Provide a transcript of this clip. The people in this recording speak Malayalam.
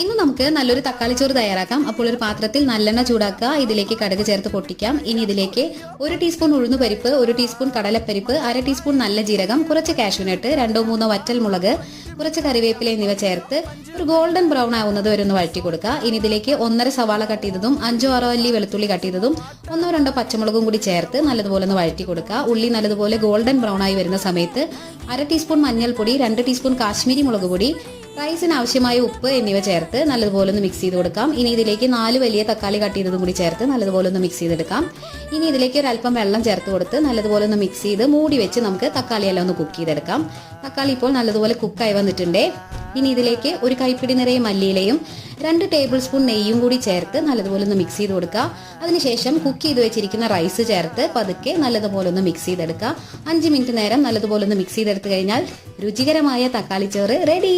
ഇന്ന് നമുക്ക് നല്ലൊരു തക്കാളി ചോറ് തയ്യാറാക്കാം. അപ്പോൾ ഒരു പാത്രത്തിൽ നല്ലെണ്ണ ചൂടാക്കുക, ഇതിലേക്ക് കടുക് ചേർത്ത് പൊട്ടിക്കാം. ഇനി ഇതിലേക്ക് 1 ടീസ്പൂൺ ഉഴുന്നുപരിപ്പ്, 1 ടീസ്പൂൺ കടലപ്പരിപ്പ്, 1/2 ടീസ്പൂൺ നല്ല ജീരകം, കുറച്ച് കാഷ്യൂനട്ട്, 2-3 വറ്റൽമുളക്, കുറച്ച് കറിവേപ്പില എന്നിവ ചേർത്ത് ഒരു ഗോൾഡൻ ബ്രൗൺ ആവുന്നത് വരെ ഒന്ന് വഴറ്റി കൊടുക്കുക. ഇനി ഇതിലേക്ക് 1.5 സവാള കട്ട് ചെയ്തതും 5-6 അല്ലി വെളുത്തുള്ളി കട്ട് ചെയ്തതും 1-2 പച്ചമുളകും കൂടി ചേർത്ത് നല്ലതുപോലെ ഒന്ന് വഴറ്റി കൊടുക്കുക. ഉള്ളി നല്ലതുപോലെ ഗോൾഡൻ ബ്രൗൺ ആയി വരുന്ന സമയത്ത് 1/2 ടീസ്പൂൺ മഞ്ഞൾപ്പൊടി, 2 ടീസ്പൂൺ കാശ്മീരി മുളക് പൊടി, റൈസിന് ആവശ്യമായ ഉപ്പ് എന്നിവ ചേർത്ത് നല്ലതുപോലെ ഒന്ന് മിക്സ് ചെയ്ത് കൊടുക്കാം. ഇനി ഇതിലേക്ക് 4 വലിയ തക്കാളി കട്ട് ചെയ്തതും കൂടി ചേർത്ത് നല്ലതുപോലെ ഒന്ന് മിക്സ് ചെയ്തെടുക്കാം. ഇനി ഇതിലേക്ക് ഒരു അല്പം വെള്ളം ചേർത്ത് കൊടുത്ത് നല്ലതുപോലെ ഒന്ന് മിക്സ് ചെയ്ത് മൂടി വെച്ച് നമുക്ക് തക്കാളി എല്ലാം ഒന്ന് കുക്ക് ചെയ്തെടുക്കാം. തക്കാളി ഇപ്പോൾ നല്ലതുപോലെ കുക്കായി വന്നിട്ടുണ്ട്. ഇനി ഇതിലേക്ക് ഒരു കൈപ്പിടി നിറയെ മല്ലിയിലയും 2 ടേബിൾ സ്പൂൺ നെയ്യും കൂടി ചേർത്ത് നല്ലതുപോലെ ഒന്ന് മിക്സ് ചെയ്ത് കൊടുക്കുക. അതിനുശേഷം കുക്ക് ചെയ്ത് വെച്ചിരിക്കുന്ന റൈസ് ചേർത്ത് പതുക്കെ നല്ലതുപോലെ ഒന്ന് മിക്സ് ചെയ്തെടുക്കുക. 5 മിനിറ്റ് നേരം നല്ലതുപോലെ ഒന്ന് മിക്സ് ചെയ്തെടുത്തു കഴിഞ്ഞാൽ രുചികരമായ തക്കാളി ചോറ് റെഡി.